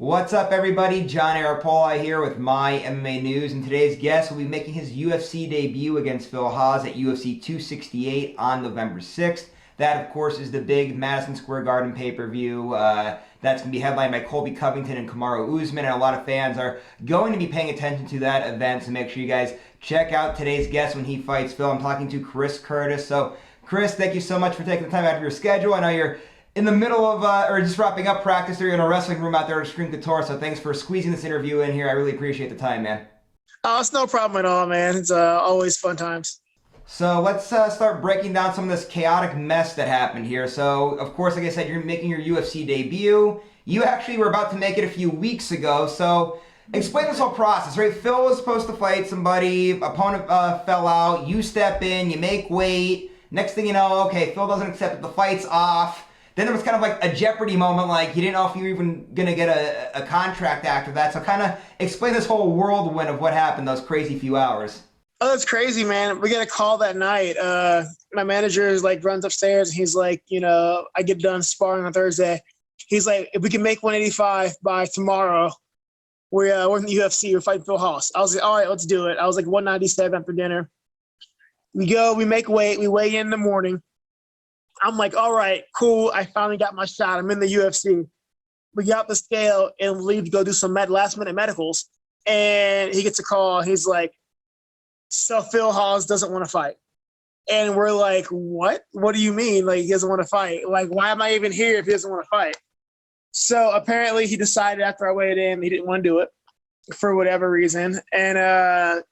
What's up, everybody? John Arapola here with My MMA News, and today's guest will be making his UFC debut against Phil Hawes at UFC 268 on November 6th. That, of course, is the big Madison Square Garden pay-per-view. That's going to be headlined by Colby Covington and Kamaru Usman, and a lot of fans are going to be paying attention to that event, so make sure you guys check out today's guest when he fights Phil. I'm talking to Chris Curtis. So, Chris, thank you so much for taking the time out of your schedule. I know you're in the middle of, or just wrapping up practice, or you're in a wrestling room out there at Strickland Couture, so thanks for squeezing this interview in here. I really appreciate the time, man. Oh, it's no problem at all, man. It's always fun times. So let's start breaking down some of this chaotic mess that happened here. So, of course, like I said, you're making your UFC debut. You actually were about to make it a few weeks ago, so explain this whole process, right? Phil was supposed to fight somebody, opponent fell out, you step in, you make weight. Next thing you know, okay, Phil doesn't accept it, the fight's off. Then there was kind of like a Jeopardy moment, like you didn't know if you were even going to get a contract after that. So kind of explain this whole whirlwind of what happened those crazy few hours. Oh, that's crazy, man. We get a call that night. My manager is like runs upstairs and he's like, I get done sparring on Thursday. He's like, if we can make 185 by tomorrow, we're in the UFC. We're fighting Phil Hawes. I was like, all right, let's do it. I was like 197 after dinner. We go, we make weight, we weigh in the morning. I'm like, all right, cool. I finally got my shot. I'm in the UFC. We get off the scale and leave to go do some last-minute medicals. And he gets a call. He's like, so Phil Hawes doesn't want to fight. And we're like, what? What do you mean? Like, he doesn't want to fight? Like, why am I even here if he doesn't want to fight? So apparently he decided after I weighed in, he didn't want to do it for whatever reason. And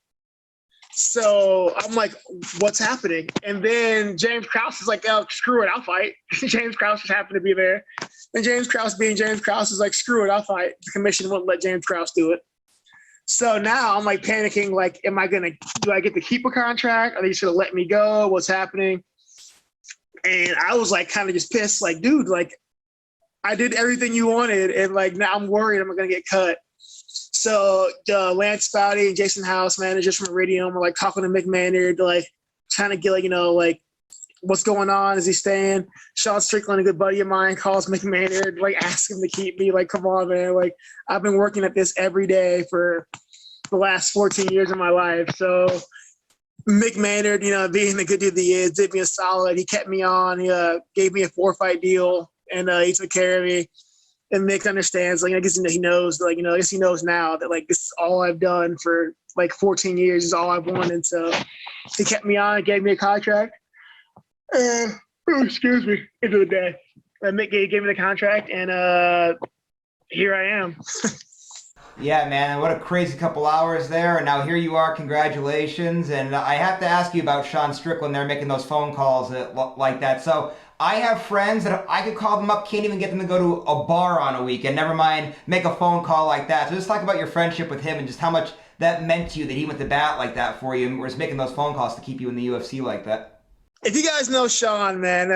so I'm like, what's happening? And then James Krause is like, oh, screw it, I'll fight. James Krause just happened to be there. And James Krause being James Krause is like, screw it, I'll fight. The commission wouldn't let James Krause do it. So now I'm like panicking, like, do I get to keep a contract? Are they just gonna let me go? What's happening? And I was like kind of just pissed, like, dude, like, I did everything you wanted, and like now I'm worried I'm gonna get cut. So Lance Spouty and Jason House, managers from Iridium, were like talking to McMahon, like trying to get like what's going on? Is he staying? Sean Strickland, a good buddy of mine, calls McMahon, like ask him to keep me. Like, come on, man. Like, I've been working at this every day for the last 14 years of my life. So McMahon, being the good dude he is, did me a solid. He kept me on. He gave me a 4-fight deal, and he took care of me. And Mick understands, like, I guess he knows, like, I guess he knows now that, like, this is all I've done for, like, 14 years is all I've wanted. So he kept me on, gave me a contract. Excuse me, end of the day. Mick gave me the contract, and here I am. Yeah, man, what a crazy couple hours there. And now here you are, congratulations. And I have to ask you about Sean Strickland there making those phone calls like that. So I have friends that I could call them up, can't even get them to go to a bar on a weekend, never mind make a phone call like that. So just talk about your friendship with him and just how much that meant to you that he went to bat like that for you and was making those phone calls to keep you in the UFC like that. If you guys know Sean, man,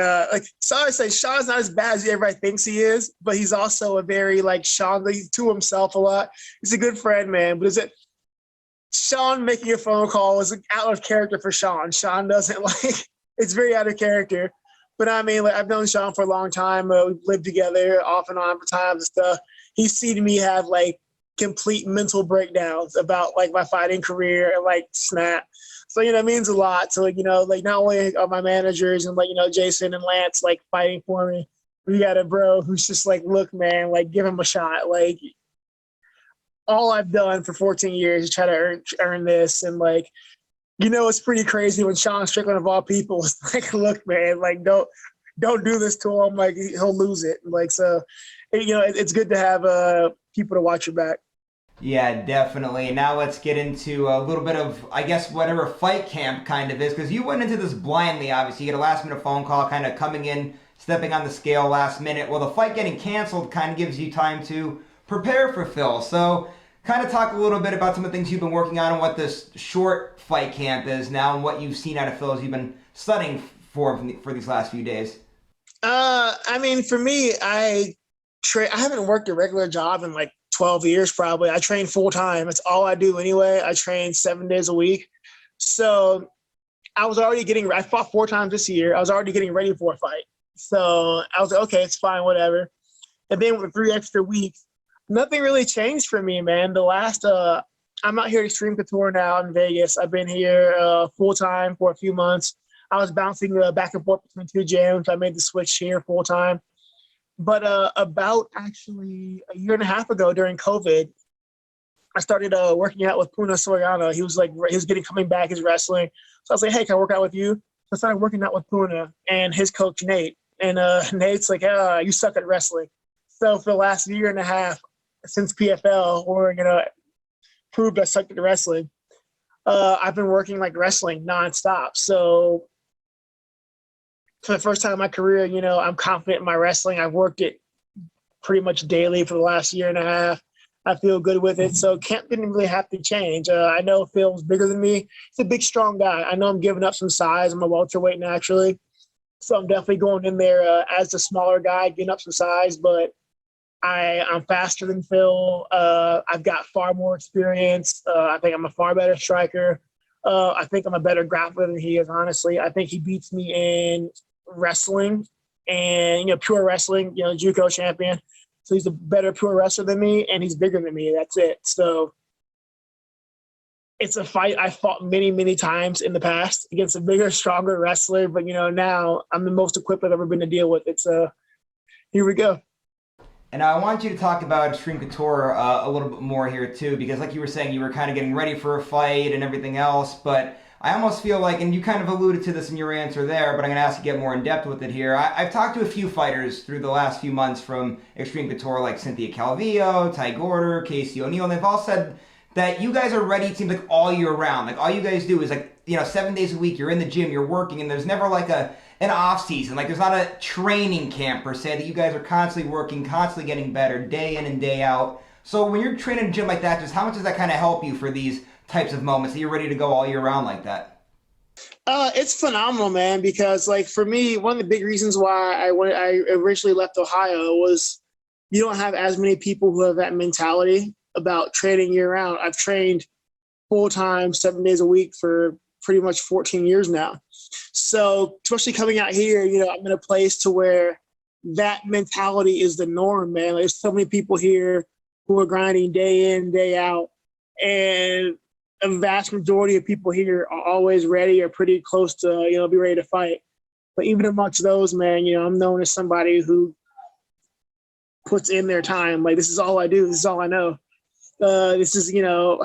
sorry to say, Sean's not as bad as everybody thinks he is, but he's also a very, like, Sean, he's to himself a lot. He's a good friend, man. But Sean making a phone call is out of character for Sean. Sean doesn't, like, it's very out of character. But I mean, like, I've known Sean for a long time. We've lived together off and on for times and stuff. He's seen me have, like, complete mental breakdowns about, like, my fighting career and, like, snap. So, it means a lot. So, like, not only are my managers and, like, Jason and Lance, like, fighting for me, we got a bro who's just like, look, man, like, give him a shot. Like, all I've done for 14 years is try to earn this. And, like, it's pretty crazy when Sean Strickland, of all people, is like, look, man, like, don't do this to him. Like, he'll lose it. Like, so, it's good to have people to watch your back. Yeah, definitely. Now let's get into a little bit of, I guess, whatever fight camp kind of is, because you went into this blindly, obviously. You get a last-minute phone call, kind of coming in, stepping on the scale last minute. Well, the fight getting canceled kind of gives you time to prepare for Phil. So kind of talk a little bit about some of the things you've been working on and what this short fight camp is now and what you've seen out of Phil as you've been studying for these last few days. I mean, for me, I haven't worked a regular job in, like, 12 years probably. I train full time. It's all I do anyway. I train 7 days a week. So I fought 4 times this year. I was already getting ready for a fight. So I was like, okay, it's fine, whatever. And then with 3 extra weeks, Nothing really changed for me, man. I'm out here at Extreme Couture now in Vegas. I've been here full time for a few months. I was bouncing back and forth between two gyms. I made the switch here full time. But about actually a year and a half ago during COVID, I started working out with Puna Soriano. He was coming back his wrestling. So I was like, hey, can I work out with you? So I started working out with Puna and his coach, Nate. And Nate's like, you suck at wrestling. So for the last year and a half, since PFL, we're going to prove I sucked at wrestling. I've been working like wrestling nonstop. So for the first time in my career, I'm confident in my wrestling. I've worked it pretty much daily for the last year and a half. I feel good with it. So camp didn't really have to change. I know Phil's bigger than me. He's a big, strong guy. I know I'm giving up some size. I'm a welterweight naturally. So I'm definitely going in there as the smaller guy, getting up some size. But I'm faster than Phil. I've got far more experience. I think I'm a far better striker. I think I'm a better grappler than he is, honestly. I think he beats me in wrestling and, pure wrestling, JUCO champion. So he's a better pure wrestler than me, and he's bigger than me. That's it. So it's a fight I fought many, many times in the past against a bigger, stronger wrestler. But, now I'm the most equipped I've ever been to deal with it. So here we go. And I want you to talk about Extreme Couture a little bit more here, too, because like you were saying, you were kind of getting ready for a fight and everything else. But I almost feel like, and you kind of alluded to this in your answer there, but I'm going to ask you to get more in depth with it here. I've talked to a few fighters through the last few months from Extreme Couture, like Cynthia Calvillo, Ty Gorder, Casey O'Neill, and they've all said that you guys are ready, it seems like, all year round. Like, all you guys do is, 7 days a week, you're in the gym, you're working, and there's never, an off season. Like, there's not a training camp, per se, that you guys are constantly working, constantly getting better, day in and day out. So when you're training in a gym like that, just how much does that kind of help you for these types of moments that you're ready to go all year round like that? It's phenomenal, man, because for me, one of the big reasons why I originally left Ohio was you don't have as many people who have that mentality about training year round. I've trained full time, 7 days a week for pretty much 14 years now. So especially coming out here, I'm in a place to where that mentality is the norm, man. There's so many people here who are grinding day in, day out. And a vast majority of people here are always ready or pretty close to, be ready to fight. But even amongst those, man, I'm known as somebody who puts in their time. Like, this is all I do. This is all I know. This is,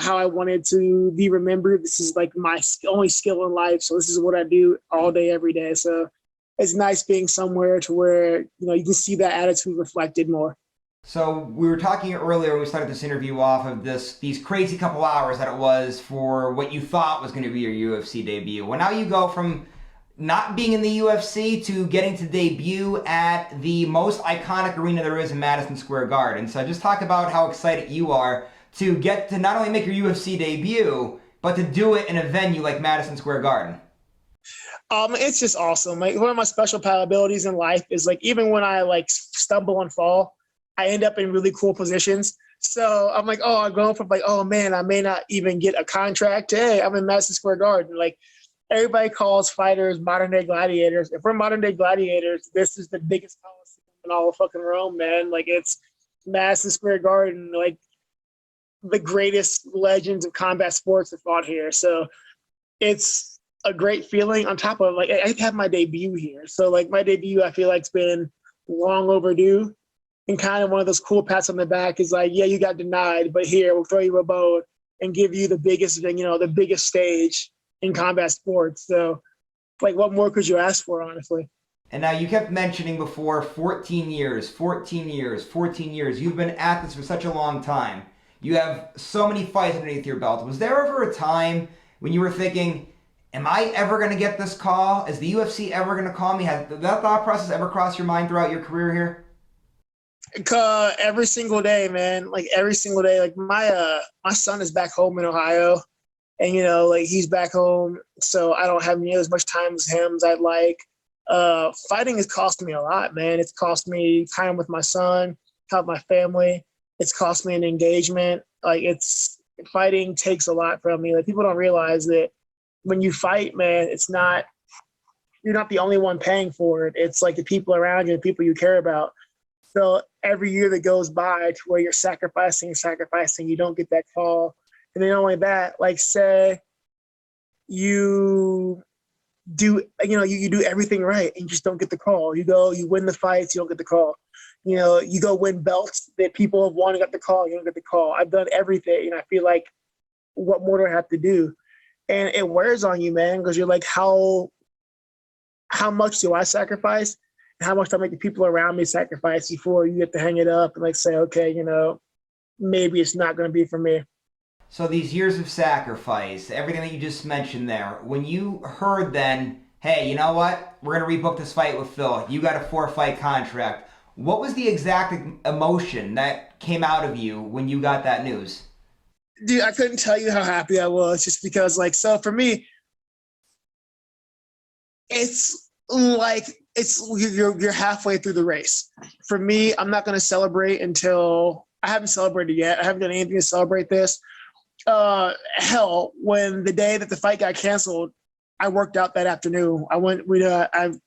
how I wanted to be remembered. This is my only skill in life. So this is what I do all day, every day. So it's nice being somewhere to where, you can see that attitude reflected more. So we were talking earlier when we started this interview off of these crazy couple hours that it was for what you thought was going to be your UFC debut. Well, now you go from not being in the UFC to getting to debut at the most iconic arena there is in Madison Square Garden. So just talk about how excited you are to get to not only make your UFC debut, but to do it in a venue like Madison Square Garden. It's just awesome. One of my special abilities in life is even when I stumble and fall, I end up in really cool positions. So I'm I'm going from oh man, I may not even get a contract. Hey, I'm in Madison Square Garden. Everybody calls fighters modern day gladiators. If we're modern day gladiators, this is the biggest coliseum in all of fucking Rome, man. It's Madison Square Garden. The greatest legends of combat sports have fought here. So it's a great feeling on top of I had my debut here. So my debut, I feel it's been long overdue. And kind of one of those cool pats on the back is yeah, you got denied, but here, we'll throw you a bone and give you the biggest, the biggest stage in combat sports. So what more could you ask for, honestly? And now you kept mentioning before 14 years. You've been at this for such a long time. You have so many fights underneath your belt. Was there ever a time when you were thinking, am I ever going to get this call? Is the UFC ever going to call me? Has that thought process ever crossed your mind throughout your career here? Every single day, man. Every single day. My son is back home in Ohio, and he's back home, so I don't have near as much time as him as I'd like. Fighting has cost me a lot, man. It's cost me time with my son, time with my family. It's cost me an engagement. Fighting takes a lot from me. People don't realize that when you fight, man, you're not the only one paying for it. It's the people around you, the people you care about. So every year that goes by to where you're sacrificing, you don't get that call. And then not only that, like say you do, you do everything right and you just don't get the call. You go, you win the fights, you don't get the call. You go win belts that people have won and got the call, you don't get the call. I've done everything, and I feel like, what more do I have to do? And it wears on you, man, because you're like, how much do I sacrifice? And how much do I make the people around me sacrifice before you get to hang it up and like say, okay, maybe it's not going to be for me. So these years of sacrifice, everything that you just mentioned there, when you heard then, hey, you know what? We're going to rebook this fight with Phil. You got a 4-fight contract. What was the exact emotion that came out of you when you got that news? Dude, I couldn't tell you how happy I was, just because, like, so for me, it's like you're halfway through the race. For me, I'm not going to celebrate until I haven't celebrated yet. I haven't done anything to celebrate this. Hell, when the day that the fight got canceled, I worked out that afternoon. I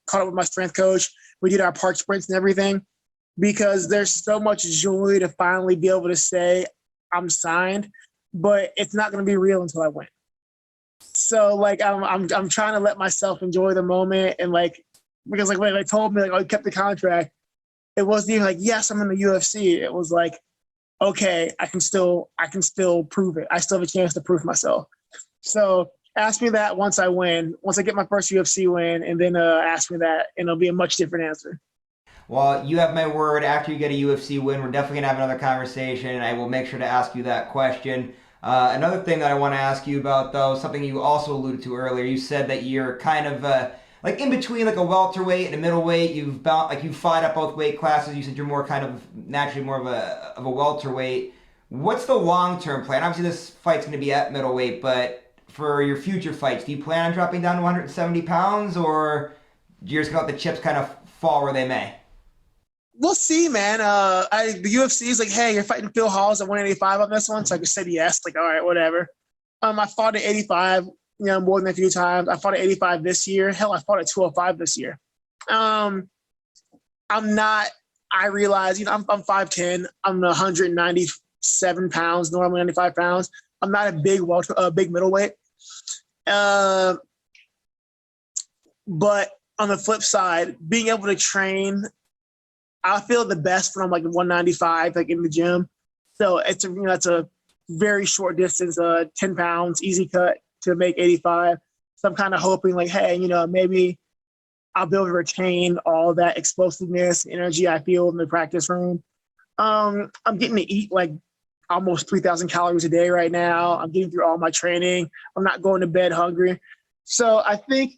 caught up with my strength coach. We did our park sprints and everything, because there's so much joy to finally be able to say I'm signed, but it's not going to be real until I win. So like I'm trying to let myself enjoy the moment, and like, because like when they told me like, oh, you kept the contract, it wasn't even like, yes, I'm in the UFC. It was like, okay, I can still prove it. I still have a chance to prove myself. So ask me that once I win, once I get my first UFC win, and then ask me that, and it'll be a much different answer. Well, you have my word. After you get a UFC win, we're definitely going to have another conversation, and I will make sure to ask you that question. Another thing that I want to ask you about, though, something you also alluded to earlier, you said that you're kind of like in between like a welterweight and a middleweight. You fought up both weight classes. You said you're more kind of naturally more of a welterweight. What's the long-term plan? Obviously, this fight's going to be at middleweight, but for your future fights, do you plan on dropping down to 170 pounds, or do you just let the chips kind of fall where they may? We'll see, man. The UFC is like, hey, you're fighting Phil Hawes at 185 on this one, so I just said yes. Like, all right, whatever. I fought at 85, more than a few times. I fought at 85 this year. Hell, I fought at 205 this year. I'm not. I realize, I'm 5'10". I'm 197 pounds, normally 95 pounds. I'm not a big middleweight. But on the flip side, being able to train, I feel the best when I'm like 195, like in the gym. So it's a very short distance, 10 pounds, easy cut to make 85. So I'm kind of hoping like, hey, maybe I'll be able to retain all that explosiveness, energy I feel in the practice room. I'm getting to eat like almost 3,000 calories a day right now. I'm getting through all my training. I'm not going to bed hungry. So I think,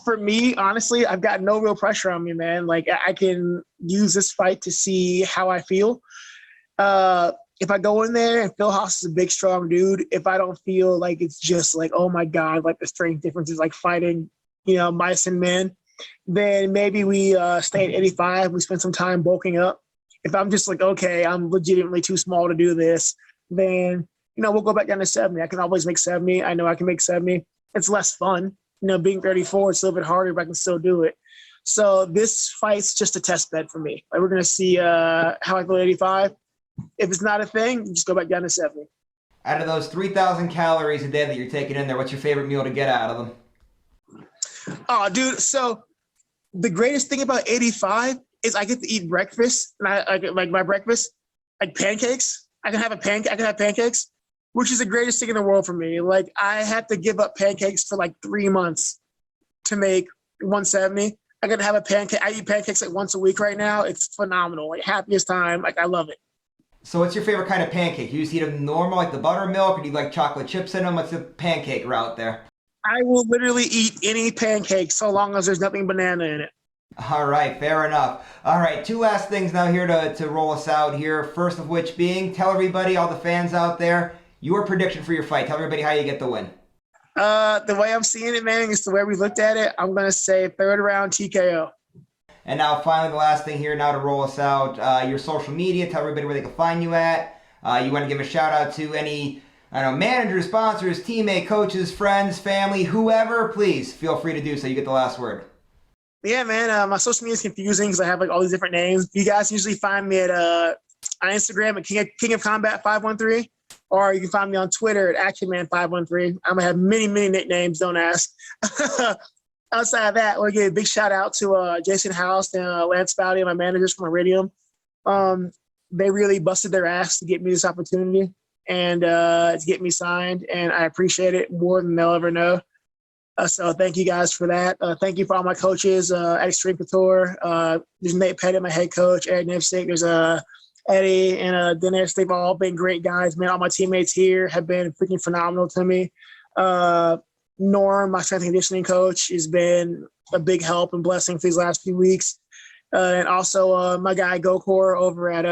for me, honestly, I've got no real pressure on me, man. Like, I can use this fight to see how I feel. If I go in there and Phil Hawes is a big, strong dude, if I don't feel like it's just like, oh my God, like the strength difference is like fighting, Madison men, then maybe we stay at 85. We spend some time bulking up. If I'm just like, okay, I'm legitimately too small to do this, then, we'll go back down to 70. I can always make 70. I know I can make 70. It's less fun. Being 34, it's a little bit harder, but I can still do it. So this fight's just a test bed for me. Like, we're going to see how I feel at 85. If it's not a thing, just go back down to 70. Out of those 3,000 calories a day that you're taking in there, what's your favorite meal to get out of them? Oh, dude. So the greatest thing about 85 is I get to eat breakfast. And I like my breakfast, like pancakes. I can have pancakes, which is the greatest thing in the world for me. Like, I had to give up pancakes for like 3 months to make 170. I gotta have a pancake. I eat pancakes like once a week right now. It's phenomenal. Like, happiest time. Like, I love it. So what's your favorite kind of pancake? You just eat them normal, like the buttermilk, or do you like chocolate chips in them? What's the pancake route there? I will literally eat any pancake so long as there's nothing banana in it. All right, fair enough. All right, 2 last things now here to roll us out here. First of which being, tell everybody, all the fans out there, your prediction for your fight. Tell everybody how you get the win. The way I'm seeing it, man, is the way we looked at it. I'm going to say 3rd round TKO. And now finally the last thing here now to roll us out, your social media. Tell everybody where they can find you at. You want to give a shout out to any, managers, sponsors, teammate, coaches, friends, family, whoever, please feel free to do so. You get the last word. Yeah, man. My social media is confusing because I have like all these different names. You guys usually find me at on Instagram at King of Combat 513, or you can find me on Twitter at ActionMan 513. I'm gonna have many nicknames. Don't ask. Outside of that, I want to give a big shout out to Jason House and Lance Spouty, my managers from Iridium. They really busted their ass to get me this opportunity and to get me signed, and I appreciate it more than they'll ever know. So thank you guys for that. Thank you for all my coaches at Extreme Couture. There's Nate Pettit, my head coach, Ed Nipsick. There's Eddie and Dinesh. They've all been great guys, man. All my teammates here have been freaking phenomenal to me. Norm, my strength and conditioning coach, has been a big help and blessing for these last few weeks. And also my guy Gokor over at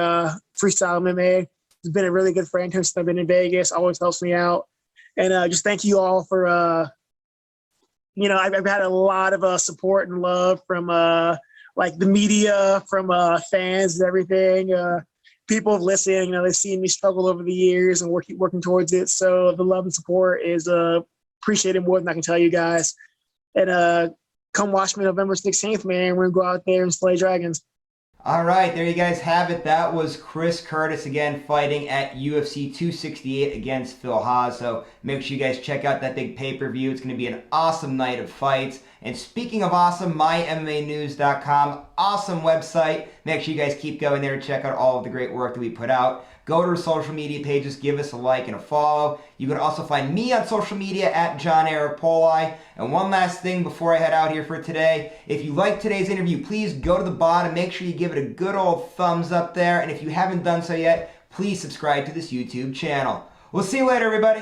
Freestyle MMA has been a really good friend since I've been in Vegas. Always helps me out. And just thank you all for I've had a lot of support and love from like the media, from fans and everything. People have listened, they've seen me struggle over the years and keep working towards it. So the love and support is appreciated more than I can tell you guys. And come watch me November 16th, man. We're going to go out there and slay dragons. All right, there you guys have it. That was Chris Curtis again fighting at UFC 268 against Phil Hawes. So make sure you guys check out that big pay-per-view. It's going to be an awesome night of fights. And speaking of awesome, MyMMANews.com, awesome website. Make sure you guys keep going there and check out all of the great work that we put out. Go to our social media pages, give us a like and a follow. You can also find me on social media at John Arapoli. And one last thing before I head out here for today. If you liked today's interview, please go to the bottom. Make sure you give it a good old thumbs up there. And if you haven't done so yet, please subscribe to this YouTube channel. We'll see you later, everybody.